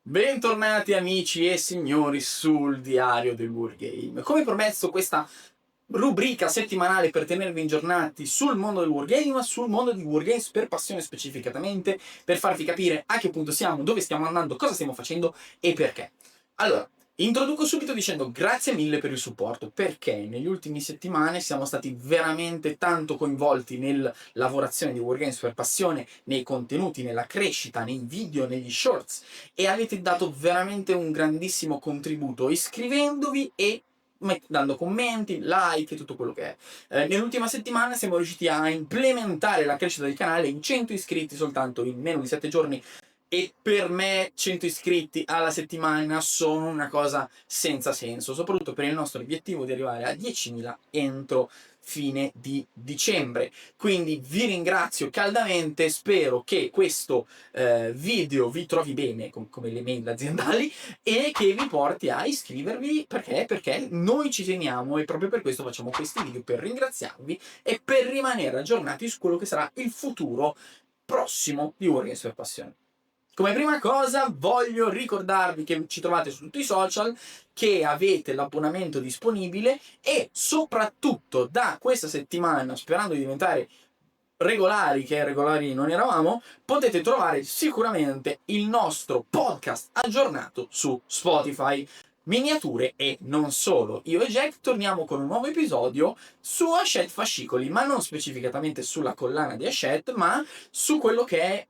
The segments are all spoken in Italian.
Bentornati amici e signori sul diario del Wargame. Come promesso, questa rubrica settimanale per tenervi aggiornati sul mondo del Wargame, ma sul mondo di Wargames per passione specificatamente, per farvi capire a che punto siamo, dove stiamo andando, cosa stiamo facendo e perché. Allora, introduco subito dicendo grazie mille per il supporto, perché negli ultimi settimane siamo stati veramente tanto coinvolti nella lavorazione di Wargames per passione, nei contenuti, nella crescita, nei video, negli shorts, e avete dato veramente un grandissimo contributo iscrivendovi e dando commenti, like e tutto quello che è. Nell'ultima settimana siamo riusciti a implementare la crescita del canale in 100 iscritti soltanto in meno di 7 giorni, e per me 100 iscritti alla settimana sono una cosa senza senso, soprattutto per il nostro obiettivo di arrivare a 10.000 entro fine di dicembre. Quindi vi ringrazio caldamente, spero che questo video vi trovi bene, come le mail aziendali, e che vi porti a iscrivervi. Perché noi ci teniamo, e proprio per questo facciamo questi video, per ringraziarvi e per rimanere aggiornati su quello che sarà il futuro prossimo di Wargames per Passione. Come prima cosa voglio ricordarvi che ci trovate su tutti i social, che avete l'abbonamento disponibile, e soprattutto da questa settimana, sperando di diventare regolari, che regolari non eravamo, potete trovare sicuramente il nostro podcast aggiornato su Spotify. Miniature e non solo. Io e Jack torniamo con un nuovo episodio su Hachette Fascicoli, ma non specificatamente sulla collana di Hachette, ma su quello che è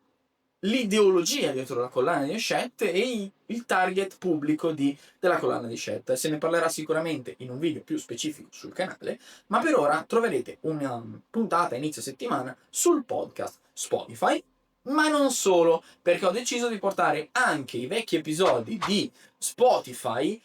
l'ideologia dietro la collana di Hachette e il target pubblico della collana di Hachette. Se ne parlerà sicuramente in un video più specifico sul canale, ma per ora troverete una puntata a inizio settimana sul podcast Spotify, ma non solo, perché ho deciso di portare anche i vecchi episodi di Spotify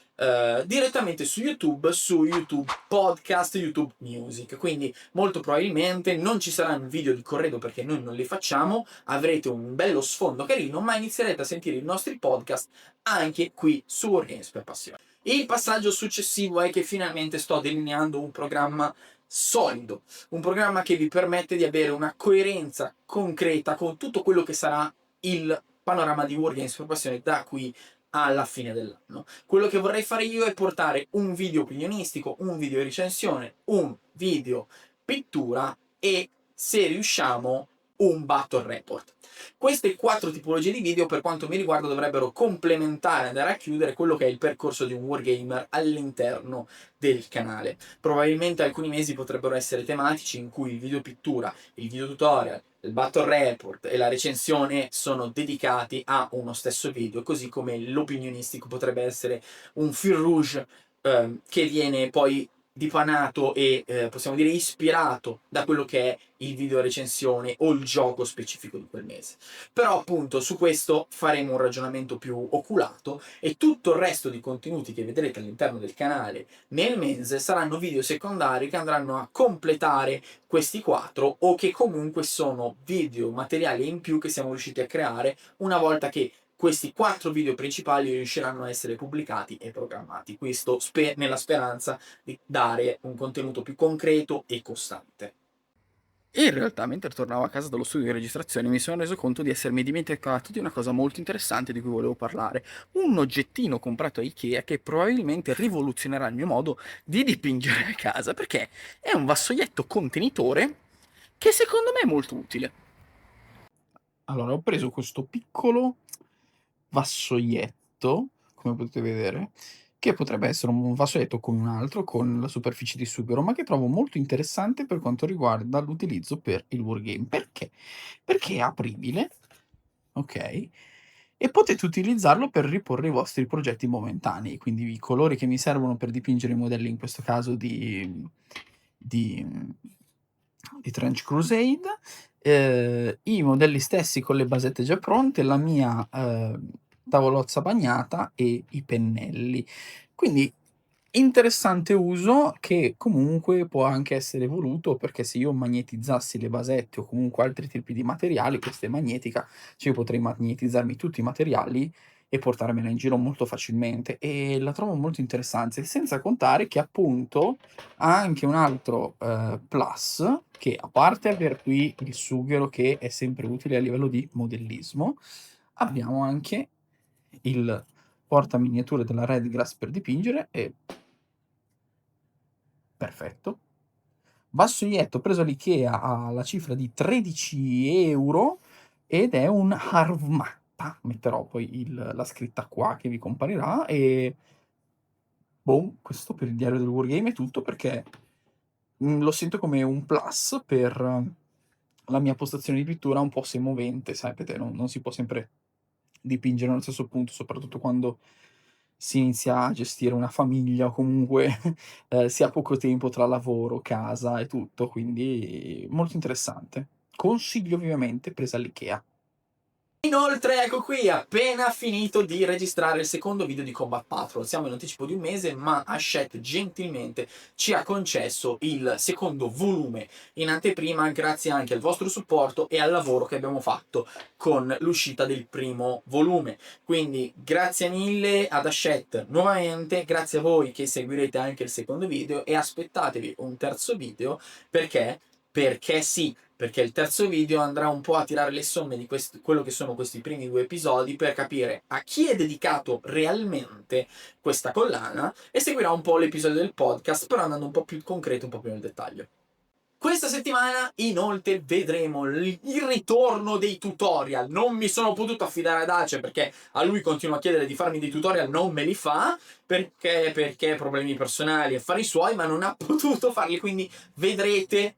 direttamente su YouTube Podcast, YouTube Music. Quindi molto probabilmente non ci saranno video di corredo, perché noi non li facciamo, avrete un bello sfondo carino, ma inizierete a sentire i nostri podcast anche qui su Wargames per Passione. Il passaggio successivo è che finalmente sto delineando un programma solido, un programma che vi permette di avere una coerenza concreta con tutto quello che sarà il panorama di Wargames per Passione da qui alla fine dell'anno. Quello che vorrei fare io è portare un video opinionistico, un video recensione, un video pittura e, se riusciamo, un battle report. Queste 4 tipologie di video, per quanto mi riguarda, dovrebbero complementare, andare a chiudere quello che è il percorso di un wargamer all'interno del canale. Probabilmente alcuni mesi potrebbero essere tematici, in cui il video pittura, il video tutorial, il battle report e la recensione sono dedicati a uno stesso video, così come l'opinionistico potrebbe essere un fil rouge che viene poi dipanato e possiamo dire ispirato da quello che è il video recensione o il gioco specifico di quel mese. Però appunto su questo faremo un ragionamento più oculato, e tutto il resto di contenuti che vedrete all'interno del canale nel mese saranno video secondari che andranno a completare questi 4, o che comunque sono video materiali in più che siamo riusciti a creare una volta che questi 4 video principali riusciranno a essere pubblicati e programmati. Questo nella speranza di dare un contenuto più concreto e costante. E in realtà, mentre tornavo a casa dallo studio di registrazione, mi sono reso conto di essermi dimenticato di una cosa molto interessante di cui volevo parlare. Un oggettino comprato a Ikea che probabilmente rivoluzionerà il mio modo di dipingere a casa, perché è un vassoietto contenitore che secondo me è molto utile. Allora, ho preso questo piccolo vassoietto, come potete vedere, che potrebbe essere un vassoietto come un altro, con la superficie di sughero, ma che trovo molto interessante per quanto riguarda l'utilizzo per il wargame. Perché? Perché è apribile, ok? E potete utilizzarlo per riporre i vostri progetti momentanei, quindi i colori che mi servono per dipingere i modelli, in questo caso di, di Trench Crusade, i modelli stessi con le basette già pronte, la mia tavolozza bagnata e i pennelli. Quindi interessante uso, che comunque può anche essere voluto, perché se io magnetizzassi le basette o comunque altri tipi di materiali, questa è magnetica, cioè io potrei magnetizzarmi tutti i materiali e portarmela in giro molto facilmente, e la trovo molto interessante, senza contare che appunto ha anche un altro plus, che a parte aver qui il sughero che è sempre utile a livello di modellismo, abbiamo anche il porta miniature della Redgrass per dipingere e perfetto. Vassoietto preso all'IKEA alla cifra di 13 € ed è un Harvmatta. Metterò poi la scritta qua che vi comparirà e boh, questo per il diario del Wargame è tutto perché, lo sento come un plus per la mia postazione di pittura un po' semovente, sapete, non si può sempre dipingere nello stesso punto, soprattutto quando si inizia a gestire una famiglia o comunque, si ha poco tempo tra lavoro, casa e tutto, quindi molto interessante. Consiglio vivamente, presa all'IKEA. Inoltre, ecco qui, appena finito di registrare il secondo video di Combat Patrol. Siamo in anticipo di un mese, ma Hachette gentilmente ci ha concesso il secondo volume in anteprima, grazie anche al vostro supporto e al lavoro che abbiamo fatto con l'uscita del primo volume. Quindi grazie mille ad Hachette nuovamente, grazie a voi che seguirete anche il secondo video e aspettatevi un terzo video perché sì, perché il terzo video andrà un po' a tirare le somme di quello che sono questi primi 2 episodi per capire a chi è dedicato realmente questa collana e seguirà un po' l'episodio del podcast, però andando un po' più concreto, un po' più nel dettaglio. Questa settimana inoltre vedremo il ritorno dei tutorial. Non mi sono potuto affidare ad Ace perché a lui continua a chiedere di farmi dei tutorial, non me li fa perché problemi personali e affari suoi, ma non ha potuto farli, quindi vedrete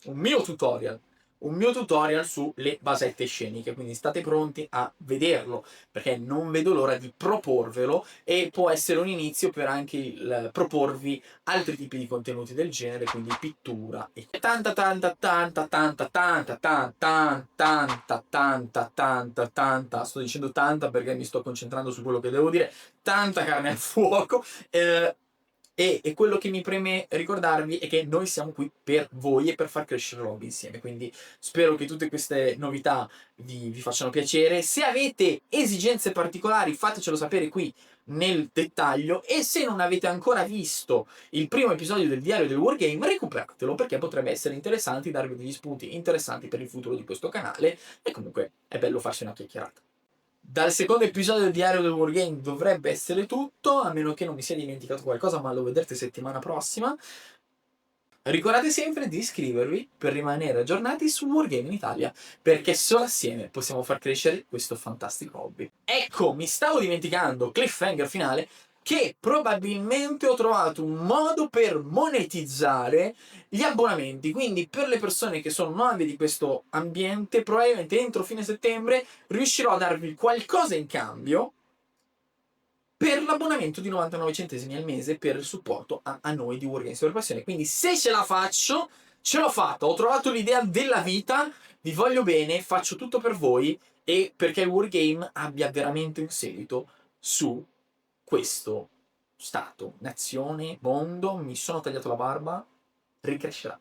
un mio tutorial sulle basette sceniche, quindi state pronti a vederlo perché non vedo l'ora di proporvelo e può essere un inizio per anche il proporvi altri tipi di contenuti del genere, quindi pittura e tanta tanta tanta tanta tanta tanta tanta tanta tanta tanta, sto dicendo tanta perché mi sto concentrando su quello che devo dire, tanta carne al fuoco. E quello che mi preme ricordarvi è che noi siamo qui per voi e per far crescere l'hobby insieme, quindi spero che tutte queste novità vi facciano piacere. Se avete esigenze particolari fatecelo sapere qui nel dettaglio e se non avete ancora visto il primo episodio del diario del Wargame recuperatelo perché potrebbe essere interessante, darvi degli spunti interessanti per il futuro di questo canale e comunque è bello farsi una chiacchierata. Dal secondo episodio del diario del Wargame dovrebbe essere tutto, a meno che non mi sia dimenticato qualcosa, ma lo vedrete settimana prossima. Ricordate sempre di iscrivervi per rimanere aggiornati su Wargame in Italia, perché solo assieme possiamo far crescere questo fantastico hobby. Ecco, mi stavo dimenticando, cliffhanger finale, che probabilmente ho trovato un modo per monetizzare gli abbonamenti. Quindi per le persone che sono nuove di questo ambiente, probabilmente entro fine settembre riuscirò a darvi qualcosa in cambio per l'abbonamento di 99 centesimi al mese per il supporto a noi di Wargames per Passione. Quindi se ce la faccio, ce l'ho fatta, ho trovato l'idea della vita, vi voglio bene, faccio tutto per voi e perché il Wargame abbia veramente un seguito su questo stato, nazione, mondo, mi sono tagliato la barba, ricrescerà.